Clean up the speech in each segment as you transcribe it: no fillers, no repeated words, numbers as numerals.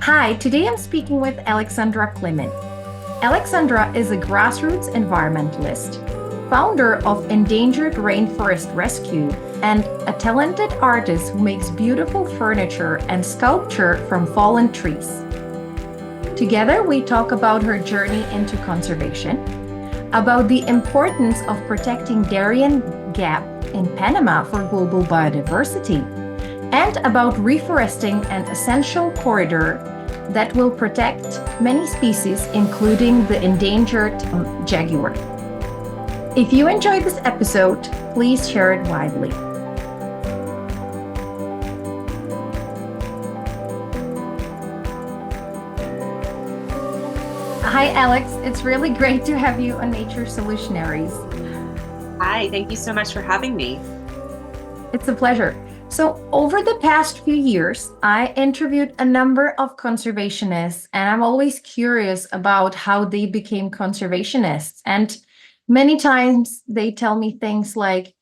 Hi, today I'm speaking with Alexandra Climent. Alexandra is a grassroots environmentalist, founder of Endangered Rainforest Rescue, and a talented artist who makes beautiful furniture and sculpture from fallen trees. Together, we talk about her journey into conservation, about the importance of protecting Darién Gap in Panama for global biodiversity, and about reforesting an essential corridor that will protect many species, including the endangered jaguar. If you enjoyed this episode, please share it widely. Hi, Alex. It's really great to have you on Nature Solutionaries. Hi, thank you so much for having me. It's a pleasure. So, over the past few years, I interviewed a number of conservationists, and I'm always curious about how they became conservationists. And many times they tell me things like,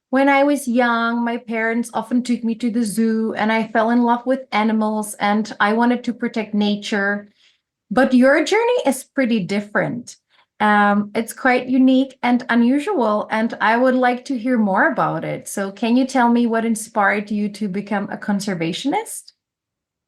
when I was young, my parents often took me to the zoo, and I fell in love with animals, and I wanted to protect nature. But your journey is pretty different. It's quite unique and unusual, and I would like to hear more about it. So, can you tell me what inspired you to become a conservationist?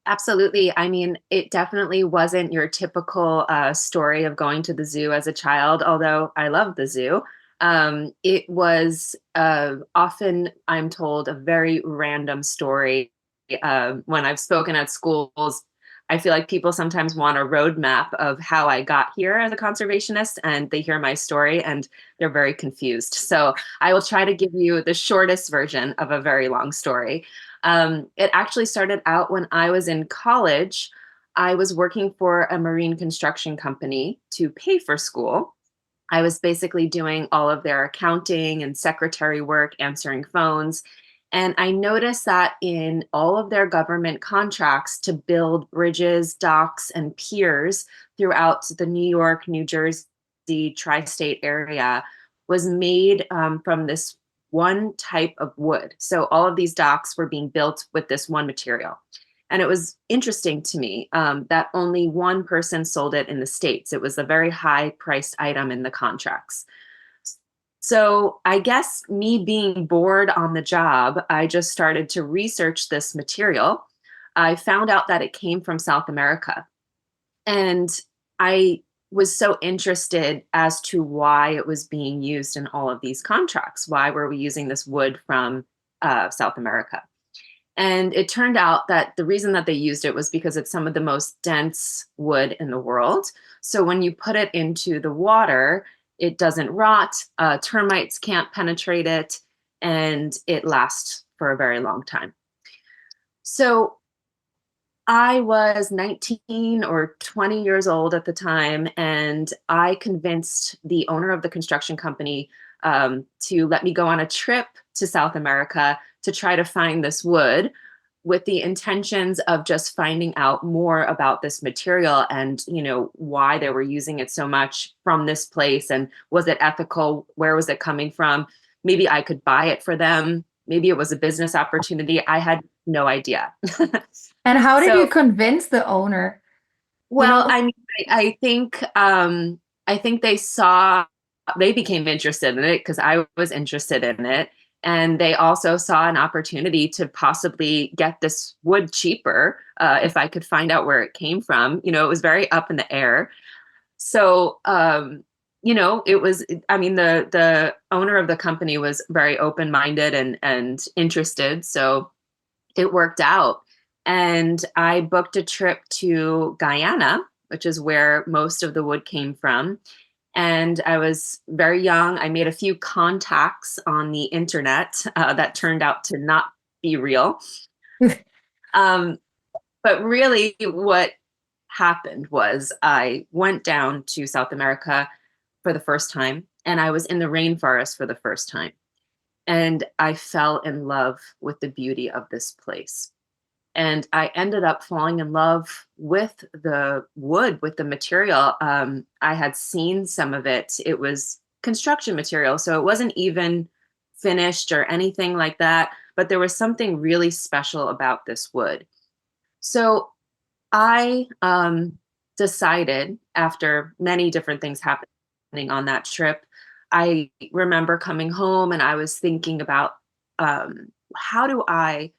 Absolutely. I mean, it definitely wasn't your typical story of going to the zoo as a child, although I love the zoo. It was often, I'm told, a very random story. When I've spoken at schools, I feel like people sometimes want a roadmap of how I got here as a conservationist, and they hear my story and they're very confused. So I will try to give you the shortest version of a very long story. It actually started out when I was in college. I was working for a marine construction company to pay for school. I was basically doing all of their accounting and secretary work, answering phones. And I noticed that in all of their government contracts to build bridges, docks, and piers throughout the New York, New Jersey, tri state area was made from this one type of wood. So all of these docks were being built with this one material. And it was interesting to me that only one person sold it in the States. It was a very high priced item in the contracts. So I guess me being bored on the job, I just started to research this material. I found out that it came from South America. And I was so interested as to why it was being used in all of these contracts. Why were we using this wood from South America? And it turned out that the reason that they used it was because it's some of the most dense wood in the world. So when you put it into the water, it doesn't rot, termites can't penetrate it, and it lasts for a very long time. So I was 19 or 20 years old at the time, and I convinced the owner of the construction company to let me go on a trip to South America to try to find this wood with the intentions of just finding out more about this material and why they were using it so much from this place, and was it ethical, where was it coming from, maybe I could buy it for them, maybe it was a business opportunity. I had no idea. And how did you So, convince the owner? You well, know, I mean, I think they became interested in it because I was interested in it. And they also saw an opportunity to possibly get this wood cheaper if I could find out where it came from. It was very up in the air. So, it was, I mean, the owner of the company was very open-minded and interested. So it worked out. And I booked a trip to Guyana, which is where most of the wood came from. And I was very young. I made a few contacts on the internet that turned out to not be real. Um, but really, what happened was I went down to South America for the first time, and I was in the rainforest for the first time. And I fell in love with the beauty of this place. And I ended up falling in love with the wood, with the material. I had seen some of it. It was construction material, so it wasn't even finished or anything like that. But there was something really special about this wood. So I decided after many different things happening on that trip, I remember coming home and I was thinking about how do I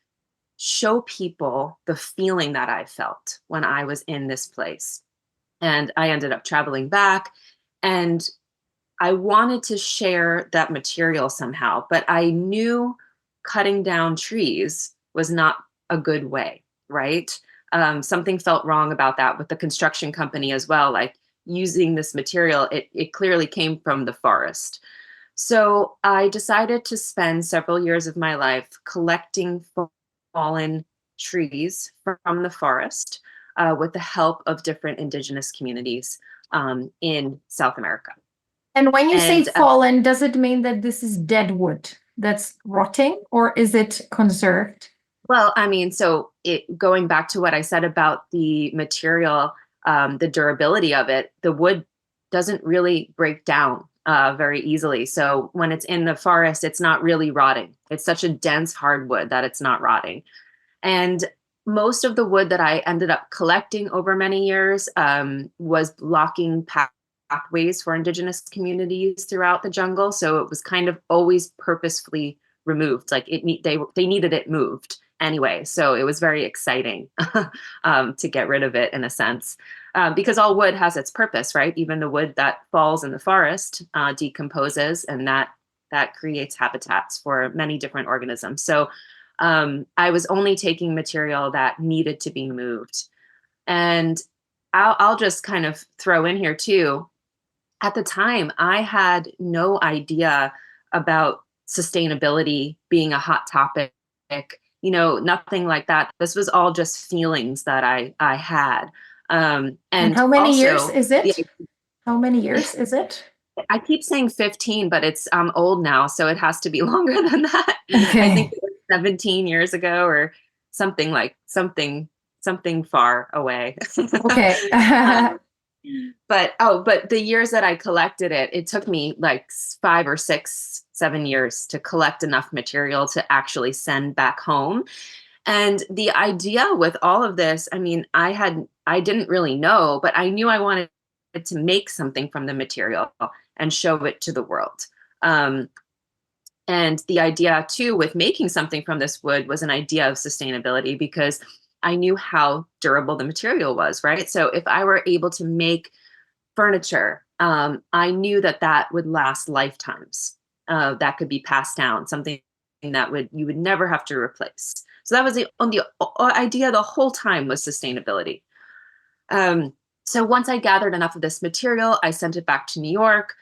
show people the feeling that I felt when I was in this place. And I ended up traveling back and I wanted to share that material somehow, but I knew cutting down trees was not a good way, right? Something felt wrong about that with the construction company as well. Like using this material, it clearly came from the forest. So I decided to spend several years of my life collecting fallen trees from the forest with the help of different indigenous communities in South America. And when you say And fallen, does it mean that this is dead wood that's rotting, or is it conserved? well, I mean, so it going back to what I said about the material, the durability of it, the wood doesn't really break down very easily. So when it's in the forest, it's not really rotting. It's such a dense hardwood that it's not rotting. And most of the wood that I ended up collecting over many years was blocking pathways for indigenous communities throughout the jungle. So it was kind of always purposefully removed. Like they needed it moved anyway. So it was very exciting to get rid of it in a sense. Because all wood has its purpose, right? Even the wood that falls in the forest decomposes, and that creates habitats for many different organisms. So I was only taking material that needed to be moved. And I'll just kind of throw in here too. At the time, I had no idea about sustainability being a hot topic, nothing like that. This was all just feelings that I had. And And how many years also, is the, it? How many years is it? I keep saying 15, but it's I'm old now, so it has to be longer than that. I think Okay. it was 17 years ago or something far away. Okay. Um, but the years that I collected it, it took me like 5 or 6, 7 years to collect enough material to actually send back home. And the idea with all of this, I mean, I didn't really know, but I knew I wanted to make something from the material and show it to the world. Um, and the idea too with making something from this wood was an idea of sustainability because I knew how durable the material was, right? So if I were able to make furniture, I knew that that would last lifetimes. That could be passed down, something that would you would never have to replace. So that was the idea the whole time was sustainability. Um, so once I gathered enough of this material, I sent it back to New York.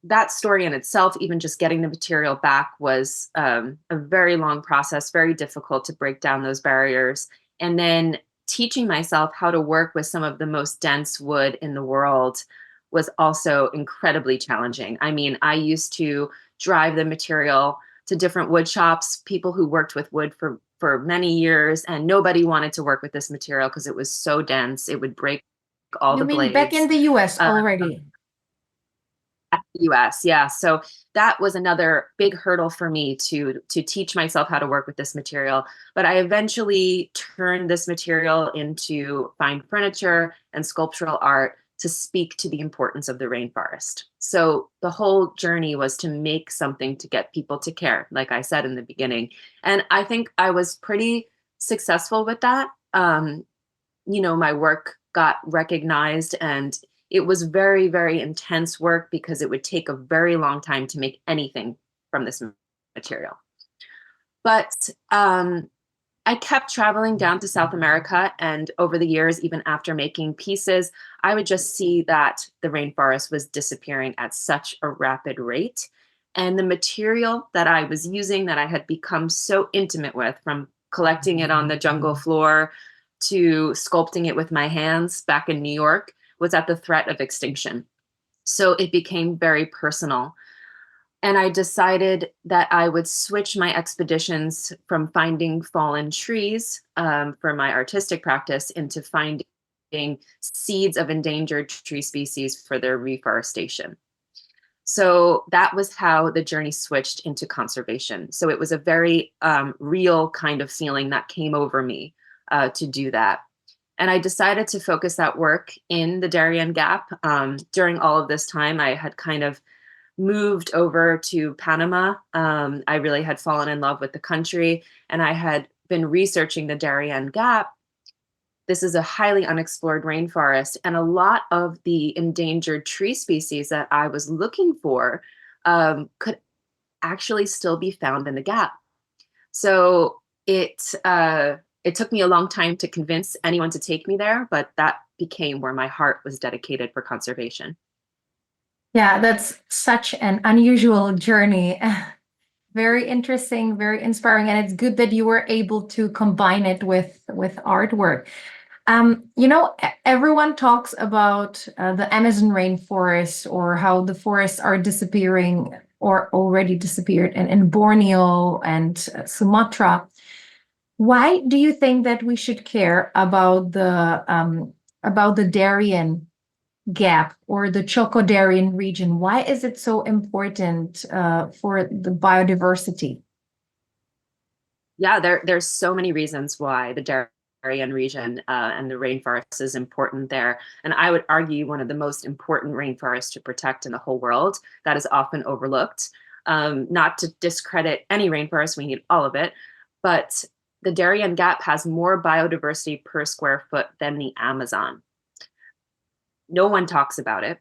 That story in itself, even just getting the material back, was a very long process, very difficult to break down those barriers. And then teaching myself how to work with some of the most dense wood in the world was also incredibly challenging. I mean, I used to drive the material to different wood shops, people who worked with wood for many years, and nobody wanted to work with this material because it was so dense. It would break all You the mean back in blades. the US Uh, already? US, yeah. So that was another big hurdle for me to teach myself how to work with this material. But I eventually turned this material into fine furniture and sculptural art to speak to the importance of the rainforest. So the whole journey was to make something to get people to care, like I said in the beginning. And I think I was pretty successful with that. My work got recognized, and it was very, very intense work because it would take a very long time to make anything from this material. But I kept traveling down to South America, and over the years, even after making pieces, I would just see that the rainforest was disappearing at such a rapid rate. And the material that I was using, that I had become so intimate with, from collecting it on the jungle floor to sculpting it with my hands back in New York, was at the threat of extinction. So it became very personal. And I decided that I would switch my expeditions from finding fallen trees for my artistic practice into finding seeds of endangered tree species for their reforestation. So that was how the journey switched into conservation. So it was a very real kind of feeling that came over me to do that. And I decided to focus that work in the Darien Gap. During all of this time, I had kind of moved over to Panama. I really had fallen in love with the country, and I had been researching the Darién Gap. This is a highly unexplored rainforest, and a lot of the endangered tree species that I was looking for could actually still be found in the gap. So it took me a long time to convince anyone to take me there, but that became where my heart was dedicated for conservation. Yeah, that's such an unusual journey. Very interesting, very inspiring, and it's good that you were able to combine it with artwork. Everyone talks about the Amazon rainforest or how the forests are disappearing or already disappeared in Borneo and Sumatra. Why do you think that we should care about the Darien Gap or the Choco-Darien region? Why is it so important for the biodiversity? Yeah, there's so many reasons why the Darien region and the rainforest is important there. And I would argue one of the most important rainforests to protect in the whole world that is often overlooked. Not to discredit any rainforest, we need all of it, but the Darien Gap has more biodiversity per square foot than the Amazon. No one talks about it.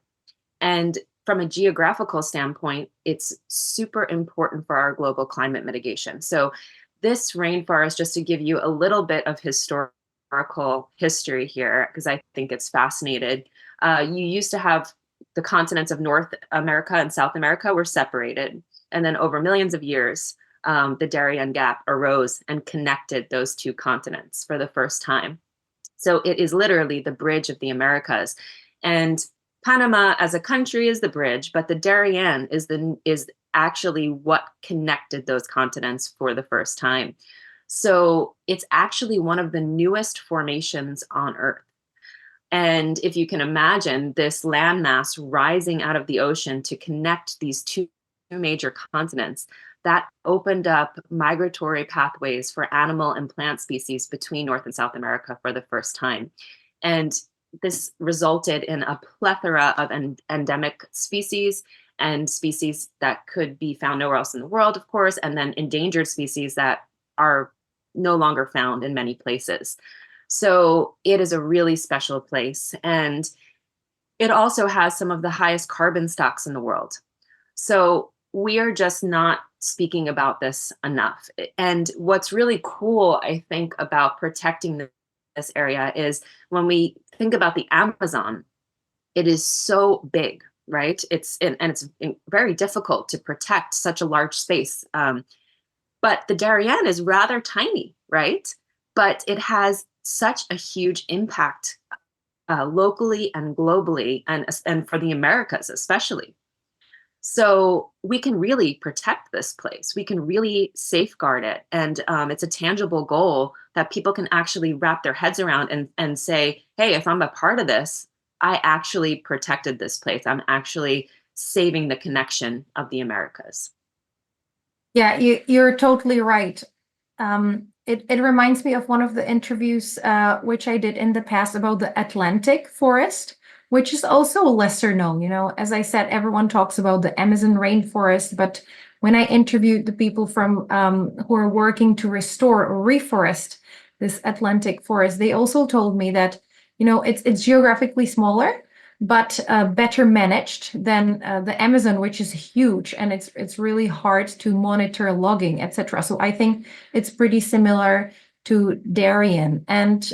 And from a geographical standpoint, it's super important for our global climate mitigation. So this rainforest, just to give you a little bit of historical history here, because I think it's fascinating. You used to have the continents of North America and South America were separated. And then over millions of years, the Darian Gap arose and connected those two continents for the first time. So it is literally the bridge of the Americas. And Panama as a country is the bridge, but the Darien is actually what connected those continents for the first time. So it's actually one of the newest formations on Earth. And if you can imagine this landmass rising out of the ocean to connect these two major continents, that opened up migratory pathways for animal and plant species between North and South America for the first time. And this resulted in a plethora of endemic species and species that could be found nowhere else in the world, of course, and then endangered species that are no longer found in many places. So it is a really special place. And it also has some of the highest carbon stocks in the world. So we are just not speaking about this enough. And what's really cool, I think, about protecting this area is when we think about the Amazon, it is so big, right? It's very difficult to protect such a large space. But the Darien is rather tiny, right? But it has such a huge impact locally and globally, and for the Americas especially. So we can really protect this place. We can really safeguard it. And it's a tangible goal that people can actually wrap their heads around and say, hey, if I'm a part of this, I actually protected this place. I'm actually saving the connection of the Americas. Yeah, you're totally right. It reminds me of one of the interviews which I did in the past about the Atlantic forest, which is also lesser known. As I said, everyone talks about the Amazon rainforest, but when I interviewed the people from who are working to restore or reforest this Atlantic forest, they also told me that it's geographically smaller, but better managed than the Amazon, which is huge, and it's really hard to monitor logging, etc. So I think it's pretty similar to Darien. And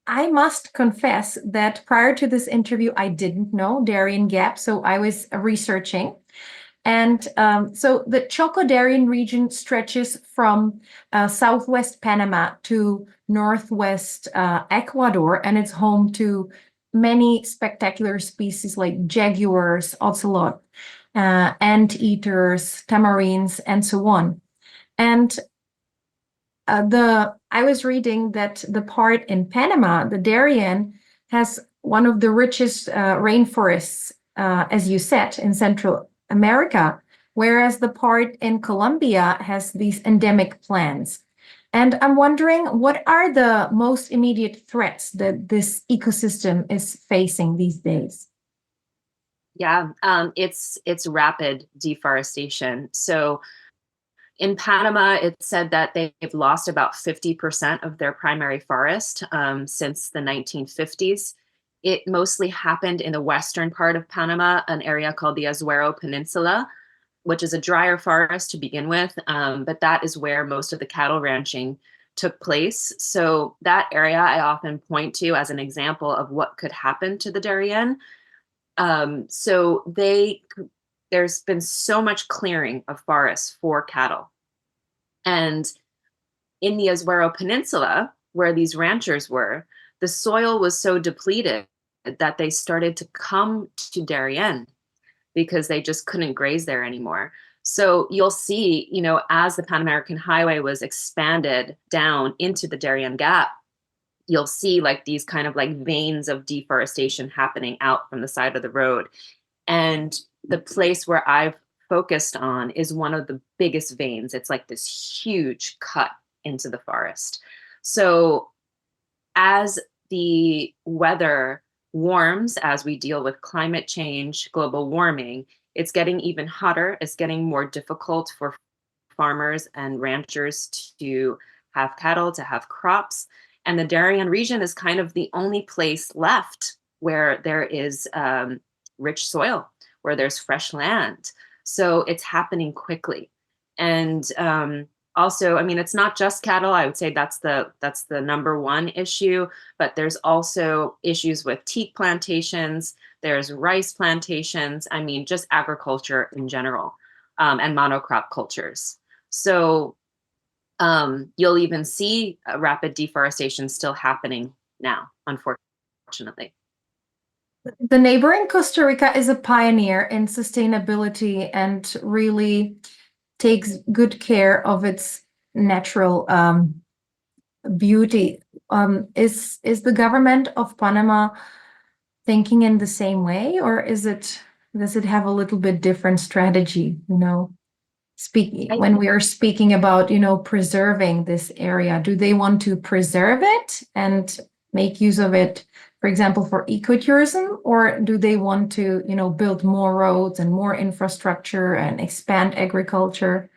I must confess that prior to this interview, I didn't know Darién Gap, so I was researching. And so the Choco-Darien region stretches from southwest Panama to northwest Ecuador, and it's home to many spectacular species like jaguars, ocelot, anteaters, tamarins, and so on. And I was reading that the part in Panama, the Darien, has one of the richest rainforests, as you said, in Central America, whereas the part in Colombia has these endemic plants. And I'm wondering, what are the most immediate threats that this ecosystem is facing these days? Yeah, it's rapid deforestation. So in Panama, it said that they've lost about 50% of their primary forest since the 1950s. It mostly happened in the western part of Panama, an area called the Azuero Peninsula, which is a drier forest to begin with, but that is where most of the cattle ranching took place. So that area I often point to as an example of what could happen to the Darien. So there's been so much clearing of forests for cattle. And in the Azuero Peninsula, where these ranchers were, the soil was so depleted that they started to come to Darien because they just couldn't graze there anymore. So you'll see, as the Pan American Highway was expanded down into the Darién Gap, you'll see like these kind of like veins of deforestation happening out from the side of the road. And the place where I've focused on is one of the biggest veins. It's like this huge cut into the forest. So as the weather warms, as we deal with climate change, global warming, it's getting even hotter. It's getting more difficult for farmers and ranchers to have cattle, to have crops. And the Darien region is kind of the only place left where there is rich soil, where there's fresh land. So it's happening quickly. And also, I mean, it's not just cattle. I would say that's the number one issue, but there's also issues with teak plantations. There's rice plantations. I mean, just agriculture in general, and monocrop cultures. So you'll even see rapid deforestation still happening now, unfortunately. The neighboring Costa Rica is a pioneer in sustainability and really takes good care of its natural beauty. Is the government of Panama thinking in the same way, or does it have a little bit different strategy? Speaking I, when we are speaking about preserving this area, do they want to preserve it and make use of it, for example, for ecotourism, or do they want to build more roads and more infrastructure and expand agriculture?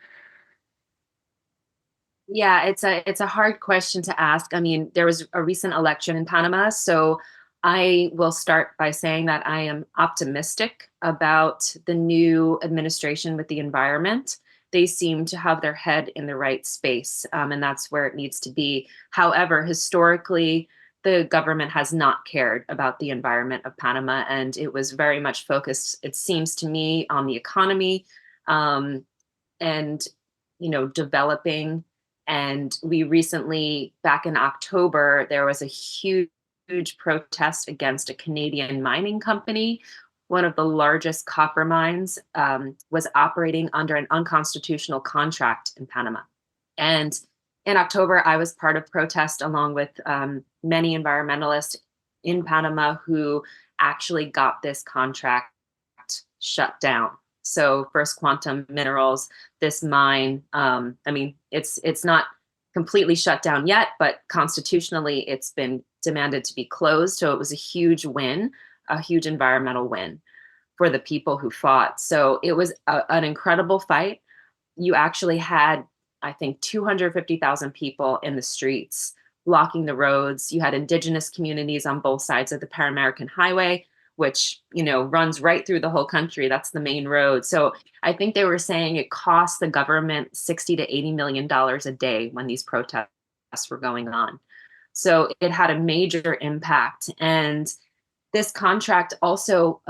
Yeah, it's a hard question to ask. I mean, there was a recent election in Panama, so I will start by saying that I am optimistic about the new administration with the environment. They seem to have their head in the right space, and that's where it needs to be. However, historically, the government has not cared about the environment of Panama, and it was very much focused, it seems to me, on the economy, and developing. And we recently, back in October, there was a huge protest against a Canadian mining company. One of the largest copper mines was operating under an unconstitutional contract in Panama. And in October, I was part of protest along with many environmentalists in Panama who actually got this contract shut down. So First Quantum Minerals, this mine, I mean, it's not completely shut down yet, but constitutionally it's been demanded to be closed. So it was a huge win, a huge environmental win for the people who fought. So it was an incredible fight. You actually had, I think, 250,000 people in the streets blocking the roads. You had indigenous communities on both sides of the Pan American Highway, which runs right through the whole country. That's the main road. So I think they were saying it cost the government 60 to 80 million dollars a day when these protests were going on. So it had a major impact. And this contract also,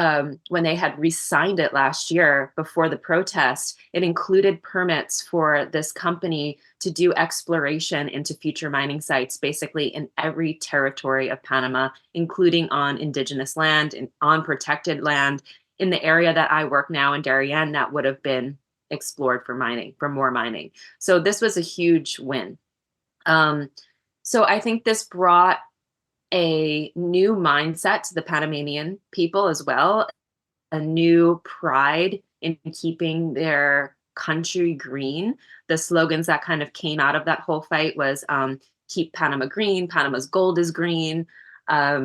when they had re-signed it last year before the protest, it included permits for this company to do exploration into future mining sites, basically in every territory of Panama, including on indigenous land and on protected land in the area that I work now in Darien that would have been explored for mining, for more mining. So this was a huge win. So I think this brought a new mindset to the Panamanian people as well, a new pride in keeping their country green. The slogans that kind of came out of that whole fight was keep Panama green, Panama's gold is green.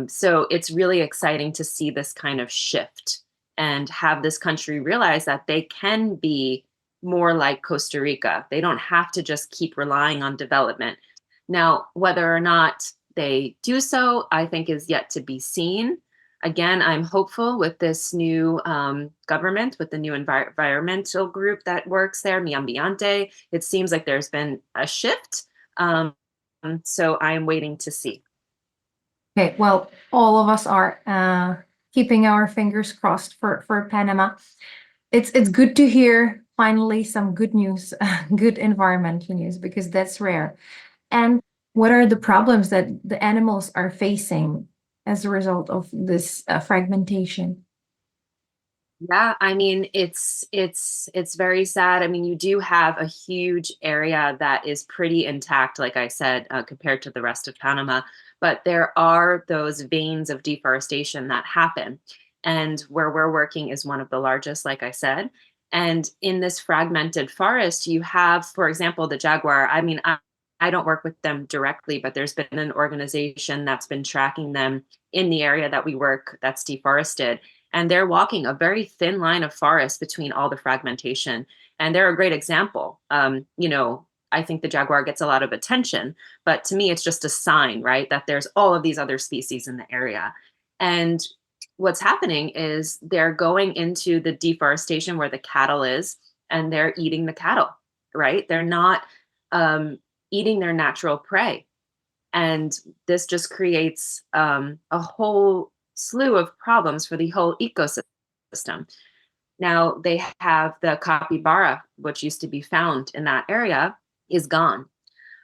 So it's really exciting to see this kind of shift and have this country realize that they can be more like Costa Rica. They don't have to just keep relying on development. Now, whether or not they do so, I think is yet to be seen. Again, I'm hopeful with this new government, with the new environmental group that works there, Mi Ambiente. It seems like there's been a shift. So I'm waiting to see. Okay, well, all of us are keeping our fingers crossed for Panama. It's good to hear finally some good news, good environmental news, because that's rare. And what are the problems that the animals are facing as a result of this fragmentation? Yeah, I mean it's very sad. I mean, you do have a huge area that is pretty intact, like I said, compared to the rest of Panama. But there are those veins of deforestation that happen, and where we're working is one of the largest, like I said. And in this fragmented forest, you have, for example, the jaguar. I mean, I don't work with them directly, but there's been an organization that's been tracking them in the area that we work that's deforested, and they're walking a very thin line of forest between all the fragmentation. And they're a great example. I think the jaguar gets a lot of attention, but to me, it's just a sign, right, that there's all of these other species in the area. And what's happening is they're going into the deforestation where the cattle is, and they're eating the cattle, right? They're not eating their natural prey. And this just creates a whole slew of problems for the whole ecosystem. Now they have the capybara, which used to be found in that area, is gone.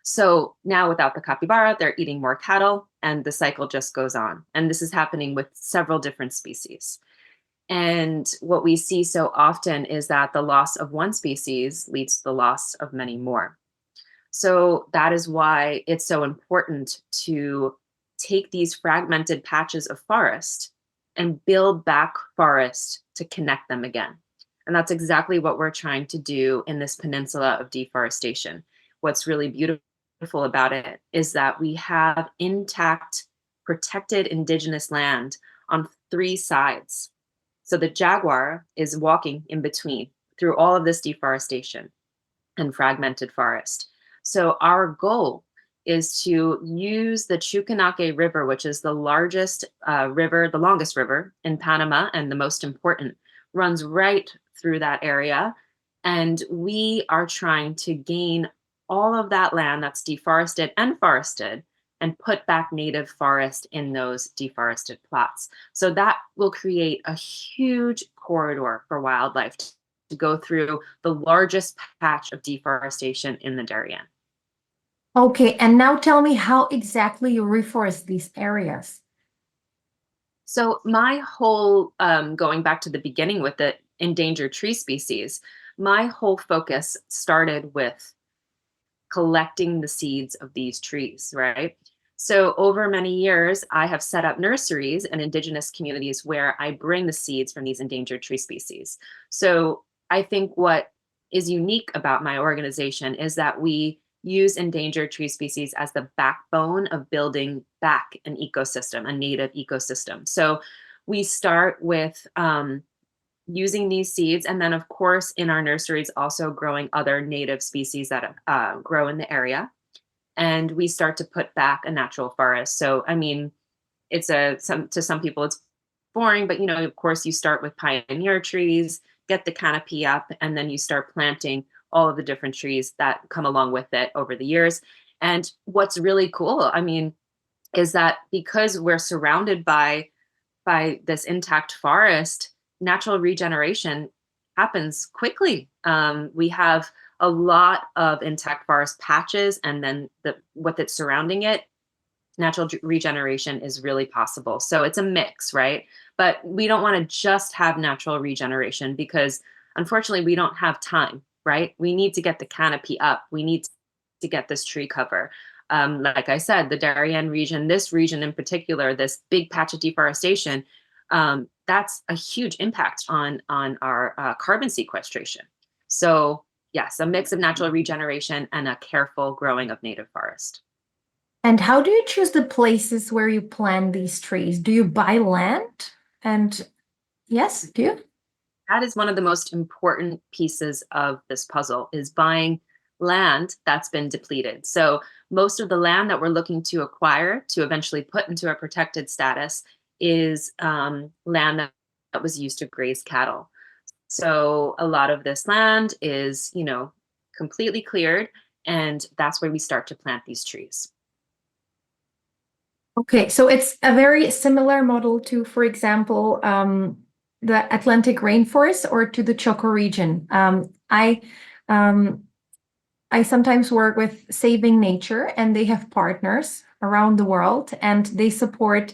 So now without the capybara, they're eating more cattle, and the cycle just goes on. And this is happening with several different species. And what we see so often is that the loss of one species leads to the loss of many more. So that is why it's so important to take these fragmented patches of forest and build back forest to connect them again. And that's exactly what we're trying to do in this peninsula of deforestation. What's really beautiful about it is that we have intact, protected indigenous land on three sides. So the jaguar is walking in between through all of this deforestation and fragmented forest. So our goal is to use the Chuquenake River, which is the largest river, the longest river in Panama, and the most important, runs right through that area. And we are trying to gain all of that land that's deforested and forested and put back native forest in those deforested plots. So that will create a huge corridor for wildlife to go through the largest patch of deforestation in the Darien. Okay, and now tell me how exactly you reforest these areas. So my whole, going back to the beginning with the endangered tree species, my whole focus started with collecting the seeds of these trees, right? So over many years, I have set up nurseries and indigenous communities where I bring the seeds from these endangered tree species. So I think what is unique about my organization is that we use endangered tree species as the backbone of building back an ecosystem, a native ecosystem. So we start with using these seeds, and then of course in our nurseries also growing other native species that grow in the area, and we start to put back a natural forest. So I mean, to some people it's boring, but of course you start with pioneer trees, get the canopy up, and then you start planting all of the different trees that come along with it over the years. And what's really cool, I mean, is that because we're surrounded by this intact forest, natural regeneration happens quickly. We have a lot of intact forest patches, and then with it surrounding it, natural regeneration is really possible. So it's a mix, right? But we don't want to just have natural regeneration because unfortunately we don't have time, right? We need to get the canopy up. We need to get this tree cover. Like I said, the Darien region, this region in particular, this big patch of deforestation, that's a huge impact on our carbon sequestration. So Yes, a mix of natural regeneration and a careful growing of native forest. And how do you choose the places where you plant these trees? Do you buy land? And yes, do you? That is one of the most important pieces of this puzzle is buying land that's been depleted. So most of the land that we're looking to acquire to eventually put into a protected status is land that was used to graze cattle. So a lot of this land is, completely cleared, and that's where we start to plant these trees. Okay, so it's a very similar model to, for example, the Atlantic rainforest or to the Choco region. Um, I sometimes work with Saving Nature, and they have partners around the world, and they support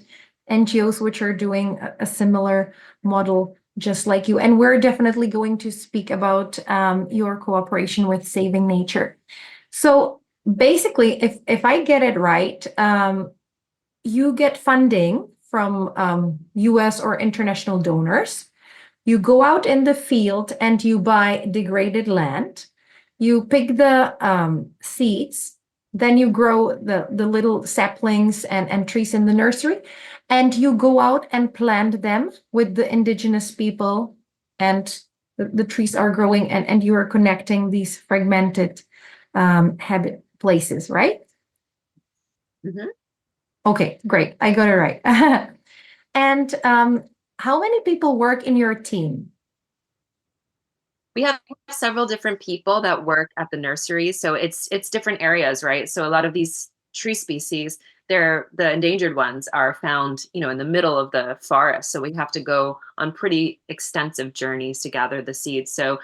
NGOs which are doing a similar model, just like you. And we're definitely going to speak about your cooperation with Saving Nature. So basically, if I get it right, you get funding from US or international donors. You go out in the field and you buy degraded land. You pick the seeds, then you grow the little saplings and trees in the nursery, and you go out and plant them with the indigenous people, and the trees are growing, and you are connecting these fragmented habit places, right? Mhm. Okay, great. I got it right. And how many people work in your team? We have several different people that work at the nursery, so it's different areas, right? So a lot of these tree species, they're the endangered ones are found, in the middle of the forest. So we have to go on pretty extensive journeys to gather the seeds. So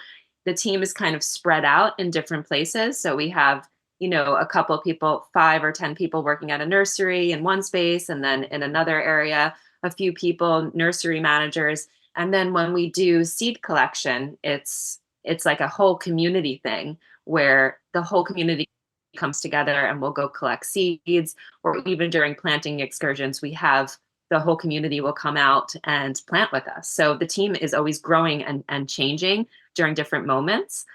the team is kind of spread out in different places. So we have, a couple people, 5 or 10 people working at a nursery in one space, and then in another area, a few people, nursery managers. And then when we do seed collection, it's like a whole community thing where the whole community comes together and we'll go collect seeds, or even during planting excursions we have the whole community will come out and plant with us. So the team is always growing and changing during different moments,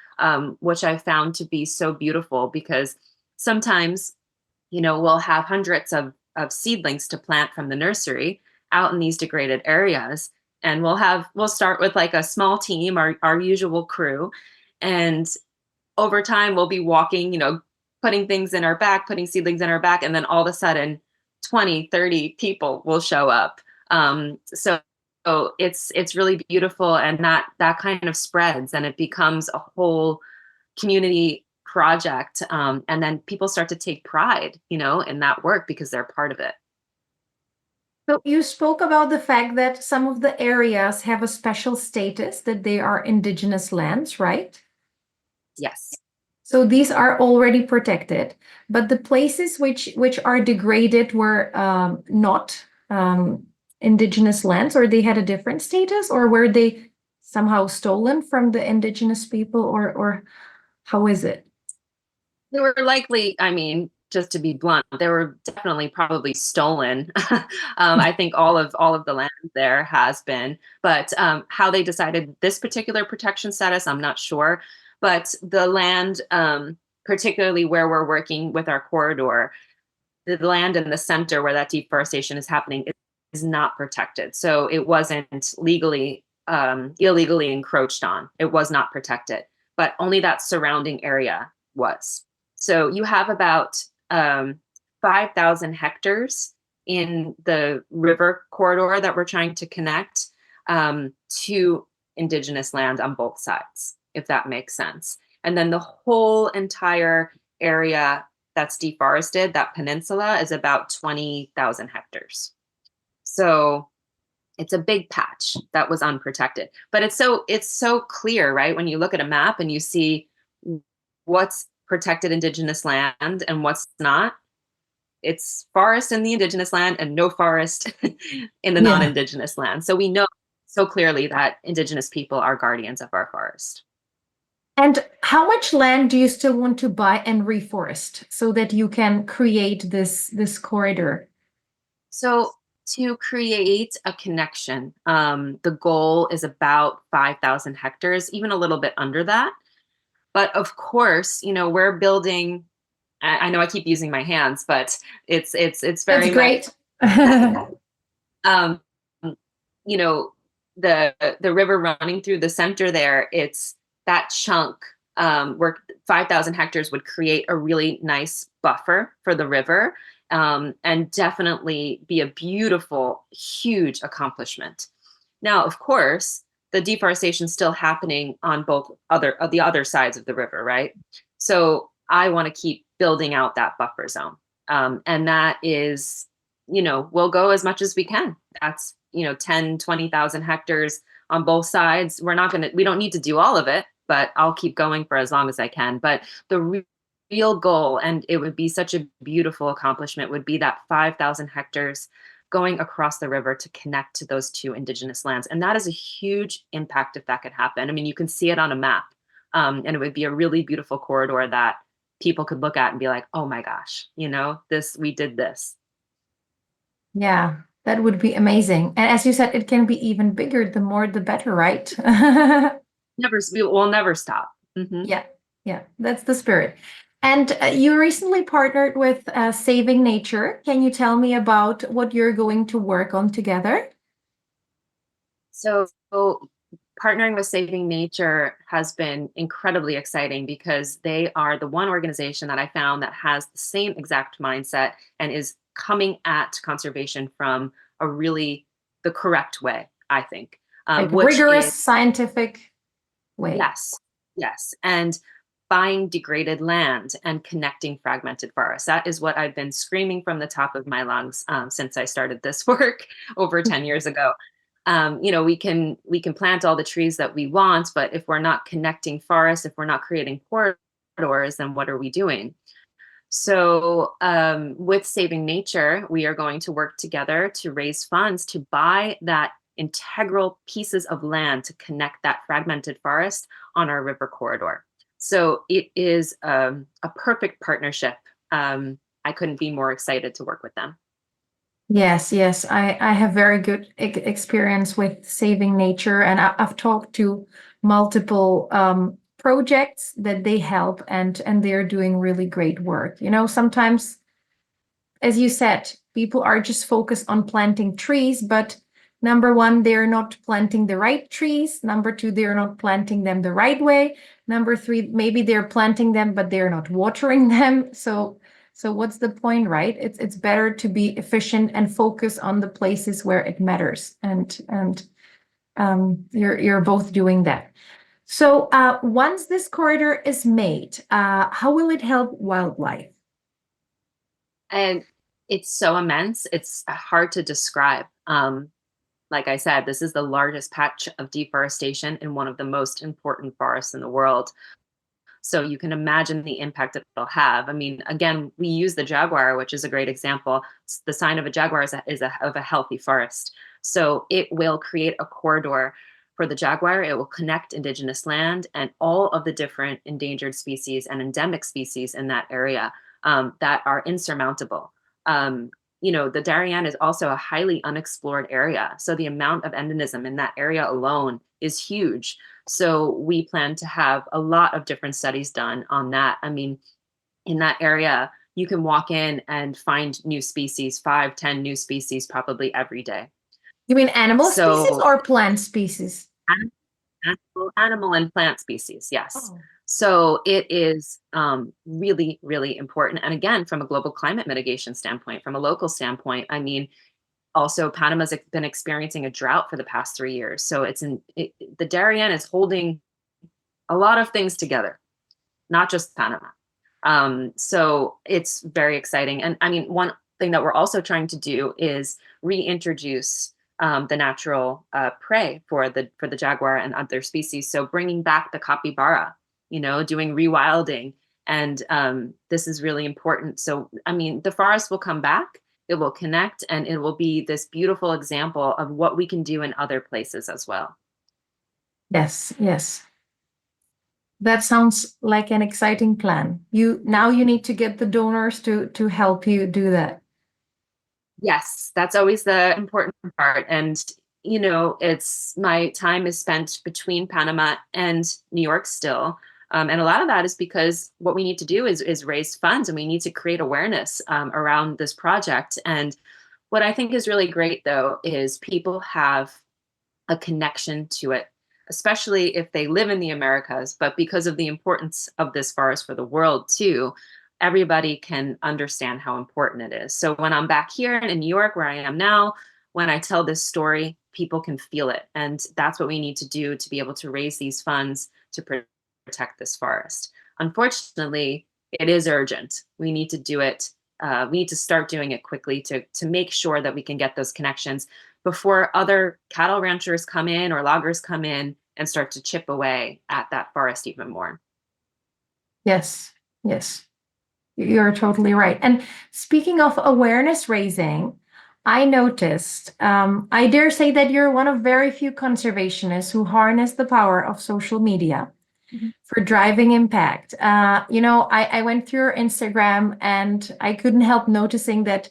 which I found to be so beautiful because sometimes we'll have hundreds of seedlings to plant from the nursery out in these degraded areas. And we'll start with like a small team, our usual crew. And over time we'll be walking, putting things in our back, putting seedlings in our back, and then all of a sudden 20, 30 people will show up. So it's really beautiful, and that kind of spreads and it becomes a whole community project, and then people start to take pride in that work because they're part of it. So you spoke about the fact that some of the areas have a special status, that they are indigenous lands, right? Yes. So these are already protected, but the places which are degraded were not indigenous lands, or they had a different status, or were they somehow stolen from the indigenous people, or how is it? They were likely, I mean, just to be blunt, they were definitely probably stolen. I think all of the land there has been, but how they decided this particular protection status, I'm not sure. But the land, particularly where we're working with our corridor, the land in the center where that deforestation is happening is not protected. So it wasn't illegally encroached on. It was not protected, but only that surrounding area was. So you have about 5,000 hectares in the river corridor that we're trying to connect to indigenous land on both sides, if that makes sense. And then the whole entire area that's deforested, that peninsula, is about 20,000 hectares. So it's a big patch that was unprotected. But it's so clear, right? When you look at a map and you see what's protected indigenous land and what's not, it's forest in the indigenous land and no forest in the Yeah. non-indigenous land. So we know so clearly that indigenous people are guardians of our forest. And how much land do you still want to buy and reforest so that you can create this corridor? So to create a connection, the goal is about 5,000 hectares, even a little bit under that. But of course, we're building. I know I keep using my hands, but it's That's very much great. um, you know, the river running through the center there. It's that chunk where 5,000 hectares would create a really nice buffer for the river, and definitely be a beautiful, huge accomplishment. Now, of course, the deforestation is still happening on both the other sides of the river, right? So I want to keep building out that buffer zone, and that is, we'll go as much as we can. That's 10, 20,000 hectares on both sides. We don't need to do all of it, but I'll keep going for as long as I can. But the real goal, and it would be such a beautiful accomplishment, would be that 5,000 hectares going across the river to connect to those two indigenous lands. And that is a huge impact if that could happen. I mean, you can see it on a map, and it would be a really beautiful corridor that people could look at and be like, oh my gosh, we did this. Yeah, that would be amazing. And as you said, it can be even bigger. The more, the better, right? We'll never stop. Hmm. Yeah, yeah, that's the spirit. And you recently partnered with Saving Nature. Can you tell me about what you're going to work on together? So partnering with Saving Nature has been incredibly exciting because they are the one organization that I found that has the same exact mindset and is coming at conservation from the correct way, I think, Like which rigorous is, scientific way. yes, yes. And buying degraded land and connecting fragmented forests. That is what I've been screaming from the top of my lungs since I started this work over 10 years ago. We can plant all the trees that we want, but if we're not connecting forests, if we're not creating corridors, then what are we doing? So, with Saving Nature, we are going to work together to raise funds to buy that integral pieces of land to connect that fragmented forest on our river corridor. So, it is a perfect partnership. I couldn't be more excited to work with them. Yes, yes. I have very good experience with Saving Nature, and I've talked to multiple projects that they help, and they're doing really great work. Sometimes, as you said, people are just focused on planting trees, but number one, they're not planting the right trees. Number two, they're not planting them the right way. Number three, maybe they're planting them, but they're not watering them. So what's the point, right? It's better to be efficient and focus on the places where it matters. And you're both doing that. So once this corridor is made, how will it help wildlife? And it's so immense, it's hard to describe. Like I said, this is the largest patch of deforestation in one of the most important forests in the world. So you can imagine the impact it'll have. I mean, again, we use the jaguar, which is a great example. The sign of a jaguar of a healthy forest. So it will create a corridor for the jaguar. It will connect indigenous land and all of the different endangered species and endemic species in that area, that are insurmountable. The Darien is also a highly unexplored area. So the amount of endemism in that area alone is huge. So we plan to have a lot of different studies done on that. I mean, in that area, you can walk in and find new species, 5, 10 new species probably every day. You mean animal species So or plant species? animal and plant species, yes. Oh, So it is really, really important. And again, from a global climate mitigation standpoint, from a local standpoint, I mean, also Panama's been experiencing a drought for the past 3 years. So the Darien is holding a lot of things together, not just Panama. So it's very exciting. And I mean, one thing that we're also trying to do is reintroduce the natural prey for the jaguar and other species. So bringing back the capybara, doing rewilding, and this is really important. So I mean, the forest will come back. It will connect, and it will be this beautiful example of what we can do in other places as well. yes, yes. That sounds like an exciting plan. You need to get the donors to help you do that. Yes, that's always the important part. And, it's my time is spent between Panama and New York still. And a lot of that is because what we need to do is raise funds, and we need to create awareness around this project. And what I think is really great, though, is people have a connection to it, especially if they live in the Americas. But because of the importance of this forest for the world, too, everybody can understand how important it is. So when I'm back here in New York, where I am now, when I tell this story, people can feel it. And that's what we need to do to be able to raise these funds to protect this forest. Unfortunately, it is urgent. We need to do it. We need to start doing it quickly to make sure that we can get those connections before other cattle ranchers come in or loggers come in and start to chip away at that forest even more. Yes, yes. You're totally right. And speaking of awareness raising, I noticed, I dare say that you're one of very few conservationists who harness the power of social media for driving impact. I went through your Instagram and I couldn't help noticing that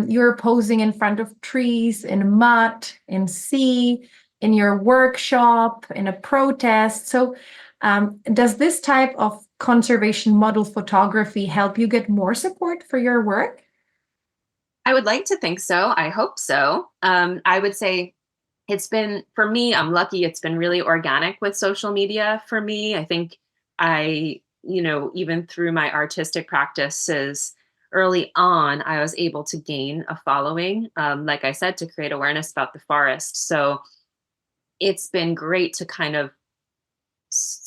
you're posing in front of trees, in mud, in sea, in your workshop, in a protest. So, does this type of conservation model photography help you get more support for your work? I would like to think so. I hope so. I would say it's been, for me, I'm lucky it's been really organic with social media for me. I think even through my artistic practices early on, I was able to gain a following, like I said, to create awareness about the forest. So it's been great to kind of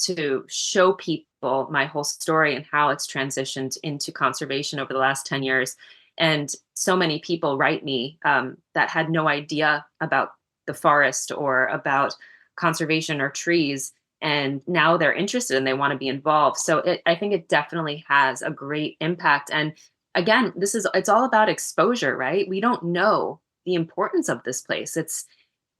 to show people my whole story and how it's transitioned into conservation over the last 10 years. And so many people write me that had no idea about the forest or about conservation or trees. And now they're interested and they want to be involved. So I think it definitely has a great impact. And again, it's all about exposure, right? We don't know the importance of this place.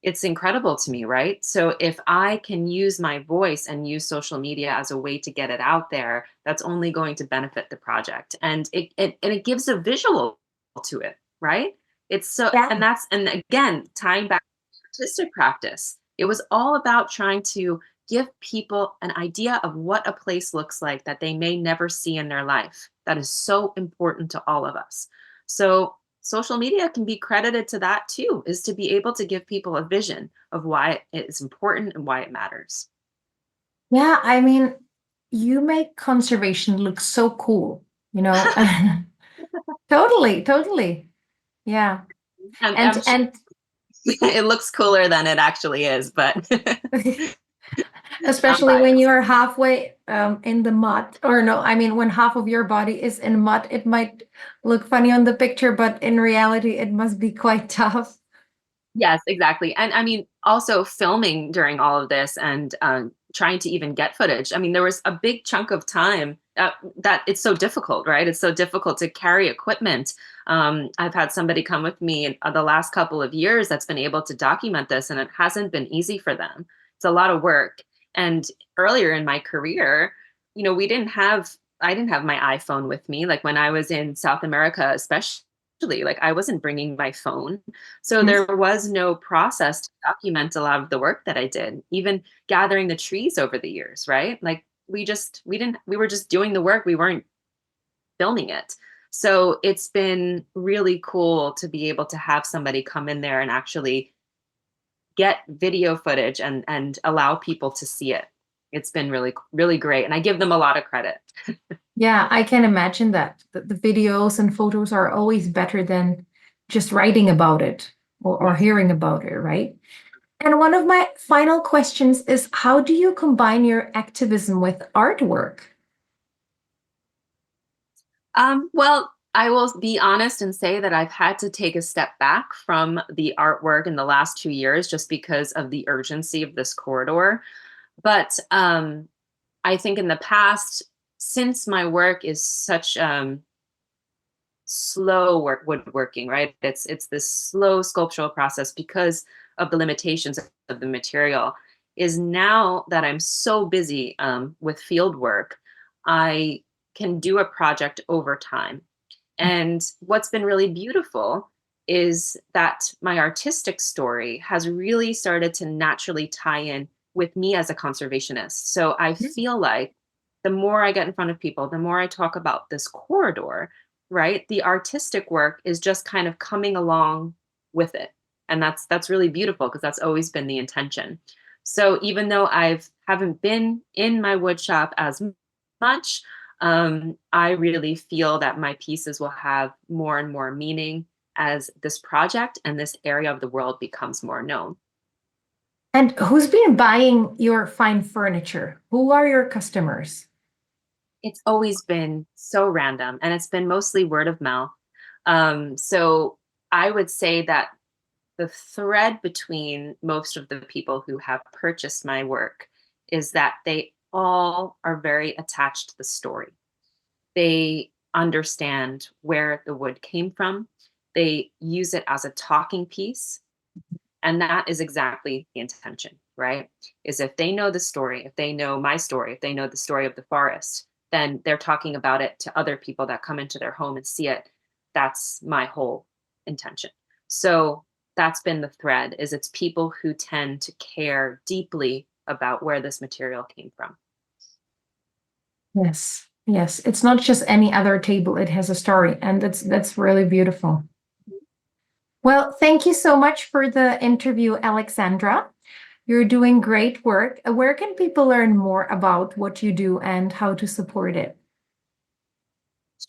It's incredible to me, right? So if I can use my voice and use social media as a way to get it out there, that's only going to benefit the project. And it gives a visual to it, right? It's so, Yeah. and again, tying back to artistic practice, it was all about trying to give people an idea of what a place looks like that they may never see in their life. That is so important to all of us. So social media can be credited to that too, is to be able to give people a vision of why it is important and why it matters. Yeah, I mean, you make conservation look so cool, you know? Totally, totally. Yeah. I'm And sure and it looks cooler than it actually is, but I'm especially when biased. you're halfway in the mud, or no, I mean, when half of your body is in mud, it might look funny on the picture, but in reality, it must be quite tough. Yes, exactly. And I mean, also filming during all of this and trying to even get footage. I mean, there was a big chunk of time that it's so difficult, right? It's so difficult to carry equipment. I've had somebody come with me in the last couple of years that's been able to document this, and it hasn't been easy for them. It's a lot of work. And earlier in my career, I didn't have my iPhone with me. Like when I was in South America, especially, like I wasn't bringing my phone. So Yes. there was no process to document a lot of the work that I did, even gathering the trees over the years, right? Like we were just doing the work. We weren't filming it. So it's been really cool to be able to have somebody come in there and actually get video footage and allow people to see it. It's been really, really great. And I give them a lot of credit. Yeah, I can imagine that. The videos and photos are always better than just writing about it or Yes. hearing about it, right? And one of my final questions is, how do you combine your activism with artwork? Well, I will be honest and say that I've had to take a step back from the artwork in the last 2 years just because of the urgency of this corridor. But I think in the past, since my work is such slow woodworking, right? It's this slow sculptural process because of the limitations of the material. Is now that I'm so busy with field work, I can do a project over time. And what's been really beautiful is that my artistic story has really started to naturally tie in with me as a conservationist. So I feel like the more I get in front of people, the more I talk about this corridor, right? The artistic work is just kind of coming along with it. And that's really beautiful because that's always been the intention. So even though haven't been in my wood shop as much, I really feel that my pieces will have more and more meaning as this project and this area of the world becomes more known. And who's been buying your fine furniture? Who are your customers? It's always been so random, and it's been mostly word of mouth. So I would say that the thread between most of the people who have purchased my work is that they all are very attached to the story. They understand where the wood came from. They use it as a talking piece. And that is exactly the intention, right? Is if they know the story, if they know my story, if they know the story of the forest, then they're talking about it to other people that come into their home and see it. That's my whole intention. So that's been the thread, is it's people who tend to care deeply about where this material came from. Yes, yes. It's not just any other table. It has a story, and that's really beautiful. Well, thank you so much for the interview, Alexandra. You're doing great work. Where can people learn more about what you do and how to support it?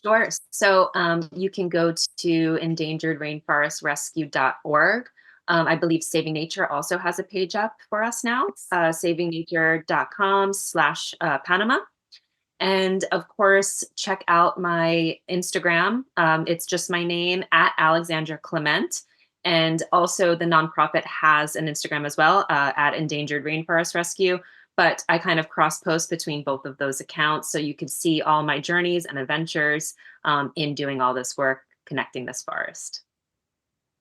Sure. So you can go to endangeredrainforestrescue.org. I believe Saving Nature also has a page up for us now, savingnature.com/Panama. And of course, check out my Instagram. It's just my name at Alexandra Climent. And also the nonprofit has an Instagram as well, at Endangered Rainforest Rescue. But I kind of cross post between both of those accounts. So you can see all my journeys and adventures in doing all this work, connecting this forest.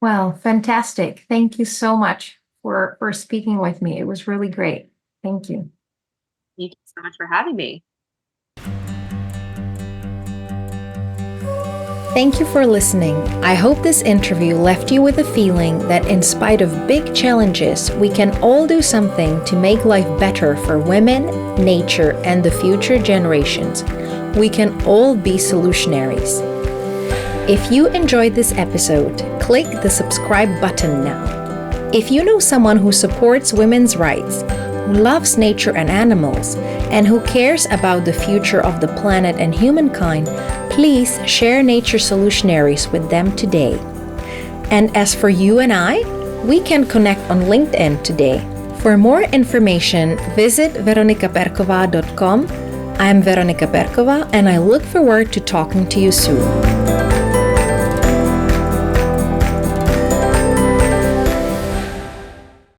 Well, fantastic. Thank you so much for speaking with me. It was really great. Thank you. Thank you so much for having me. Thank you for listening. I hope this interview left you with a feeling that in spite of big challenges, we can all do something to make life better for women, nature, and the future generations. We can all be solutionaries. If you enjoyed this episode, click the subscribe button now. If you know someone who supports women's rights, who loves nature and animals, and who cares about the future of the planet and humankind, please share Nature Solutionaries with them today. And as for you and I, we can connect on LinkedIn today. For more information, visit veronikaperkova.com. I'm Veronika Perkova, and I look forward to talking to you soon.